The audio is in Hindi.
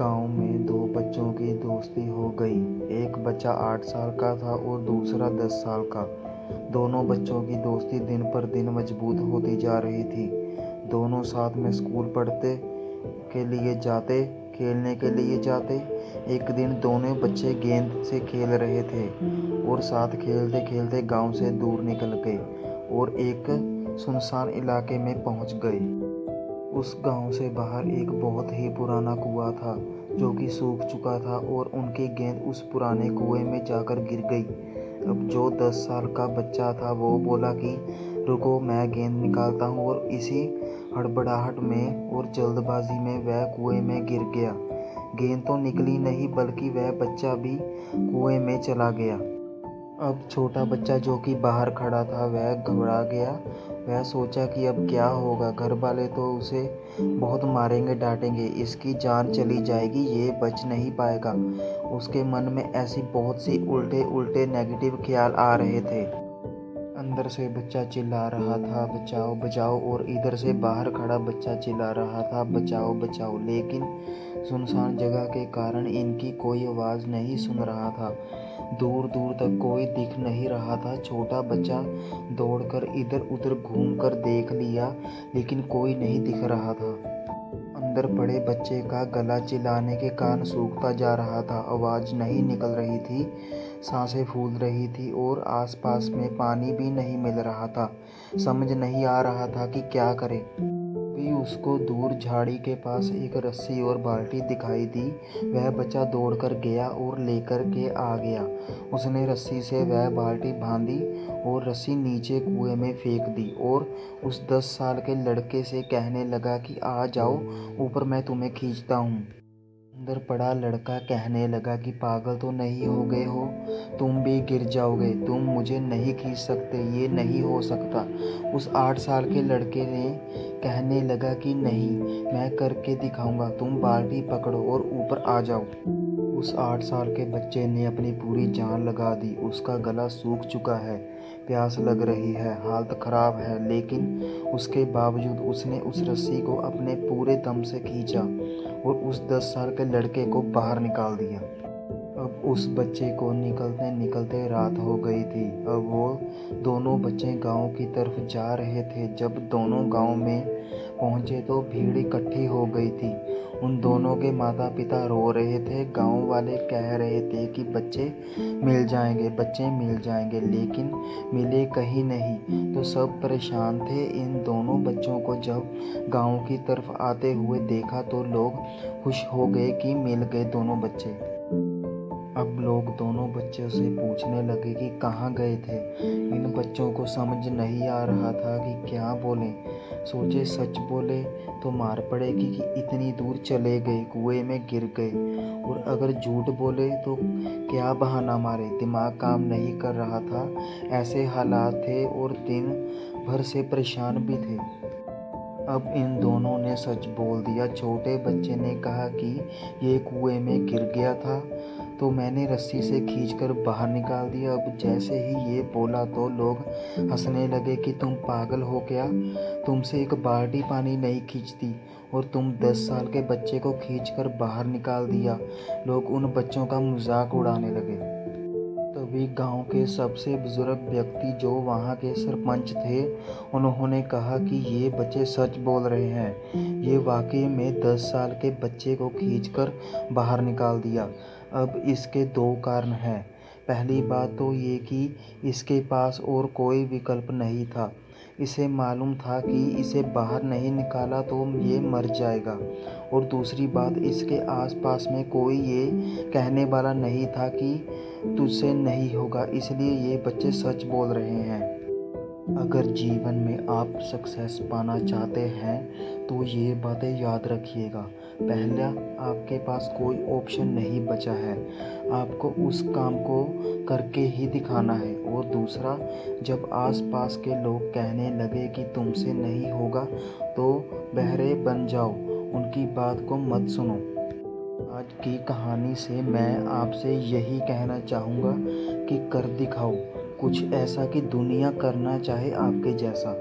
गांव में दो बच्चों की दोस्ती हो गई। एक बच्चा 8 साल का था और दूसरा 10 साल का। दोनों बच्चों की दोस्ती दिन पर दिन मजबूत होती जा रही थी। दोनों साथ में स्कूल पढ़ते के लिए जाते, खेलने के लिए जाते। एक दिन दोनों बच्चे गेंद से खेल रहे थे और साथ खेलते खेलते गांव से दूर निकल गए और एक सुनसान इलाके में पहुंच गए। उस गांव से बाहर एक बहुत ही पुराना कुआं था जो कि सूख चुका था और उनकी गेंद उस पुराने कुएं में जाकर गिर गई। अब जो 10 साल का बच्चा था वो बोला कि रुको, मैं गेंद निकालता हूँ, और इसी हड़बड़ाहट में और जल्दबाजी में वह कुएं में गिर गया। गेंद तो निकली नहीं बल्कि वह बच्चा भी कुएं में चला गया। अब छोटा बच्चा जो कि बाहर खड़ा था वह घबरा गया। वह सोचा कि अब क्या होगा, घर वाले तो उसे बहुत मारेंगे, डांटेंगे, इसकी जान चली जाएगी, ये बच नहीं पाएगा। उसके मन में ऐसी बहुत सी उल्टे उल्टे नेगेटिव ख्याल आ रहे थे। अंदर से बच्चा चिल्ला रहा था बचाओ बचाओ, और इधर से बाहर खड़ा बच्चा चिल्ला रहा था बचाओ बचाओ, लेकिन सुनसान जगह के कारण इनकी कोई आवाज़ नहीं सुन रहा था। दूर दूर तक कोई दिख नहीं रहा था। छोटा बच्चा दौड़कर इधर उधर घूमकर देख लिया लेकिन कोई नहीं दिख रहा था। अंदर पड़े बच्चे का गला चिल्लाने के कारण सूखता जा रहा था, आवाज़ नहीं निकल रही थी, सांसें फूल रही थी और आसपास में पानी भी नहीं मिल रहा था। समझ नहीं आ रहा था कि क्या करे। भी उसको दूर झाड़ी के पास एक रस्सी और बाल्टी दिखाई दी। वह बच्चा दौड़कर गया और लेकर के आ गया। उसने रस्सी से वह बाल्टी बांधी और रस्सी नीचे कुएं में फेंक दी और उस 10 साल के लड़के से कहने लगा कि आ जाओ ऊपर, मैं तुम्हें खींचता हूँ। अंदर पड़ा लड़का कहने लगा कि पागल तो नहीं हो गए हो, तुम भी गिर जाओगे, तुम मुझे नहीं खींच सकते, ये नहीं हो सकता। उस 8 साल के लड़के ने कहने लगा कि नहीं, मैं करके दिखाऊंगा, तुम बाल्टी पकड़ो और ऊपर आ जाओ। उस 8 साल के बच्चे ने अपनी पूरी जान लगा दी। उसका गला सूख चुका है, प्यास लग रही है, हालत खराब है, लेकिन उसके बावजूद उसने उस रस्सी को अपने पूरे दम से खींचा और उस 10 साल के लड़के को बाहर निकाल दिया। अब उस बच्चे को निकलते निकलते रात हो गई थी। अब वो दोनों बच्चे गांव की तरफ जा रहे थे। जब दोनों गांव में पहुंचे तो भीड़ इकट्ठी हो गई थी। उन दोनों के माता पिता रो रहे थे। गांव वाले कह रहे थे कि बच्चे मिल जाएंगे, बच्चे मिल जाएंगे, लेकिन मिले कहीं नहीं। तो सब परेशान थे। इन दोनों बच्चों को जब गांव की तरफ आते हुए देखा तो लोग खुश हो गए कि मिल गए दोनों बच्चे। अब लोग दोनों बच्चों से पूछने लगे कि कहाँ गए थे। इन बच्चों को समझ नहीं आ रहा था कि क्या बोलें। सोचे सच बोले तो मार पड़ेगी कि इतनी दूर चले गए, कुएं में गिर गए, और अगर झूठ बोले तो क्या बहाना मारे। दिमाग काम नहीं कर रहा था। ऐसे हालात थे और दिन भर से परेशान भी थे। अब इन दोनों ने सच बोल दिया। छोटे बच्चे ने कहा कि ये कुएं में गिर गया था तो मैंने रस्सी से खींचकर बाहर निकाल दिया। अब जैसे ही ये बोला तो लोग हंसने लगे कि तुम पागल हो क्या, तुमसे एक बाल्टी पानी नहीं खींचती और तुम 10 साल के बच्चे को खींचकर बाहर निकाल दिया। लोग उन बच्चों का मजाक उड़ाने लगे। तभी गांव के सबसे बुजुर्ग व्यक्ति जो वहां के सरपंच थे, उन्होंने कहा कि ये बच्चे सच बोल रहे हैं, ये वाकई में 10 साल के बच्चे को खींचकर बाहर निकाल दिया। अब इसके दो कारण हैं। पहली बात तो ये कि इसके पास और कोई विकल्प नहीं था। इसे मालूम था कि इसे बाहर नहीं निकाला तो ये मर जाएगा, और दूसरी बात, इसके आसपास में कोई ये कहने वाला नहीं था कि तुझसे नहीं होगा, इसलिए ये बच्चे सच बोल रहे हैं। अगर जीवन में आप सक्सेस पाना चाहते हैं तो ये बातें याद रखिएगा। पहला, आपके पास कोई ऑप्शन नहीं बचा है, आपको उस काम को करके ही दिखाना है। और दूसरा, जब आसपास के लोग कहने लगे कि तुमसे नहीं होगा तो बहरे बन जाओ, उनकी बात को मत सुनो। आज की कहानी से मैं आपसे यही कहना चाहूँगा कि कर दिखाओ कुछ ऐसा कि दुनिया करना चाहे आपके जैसा।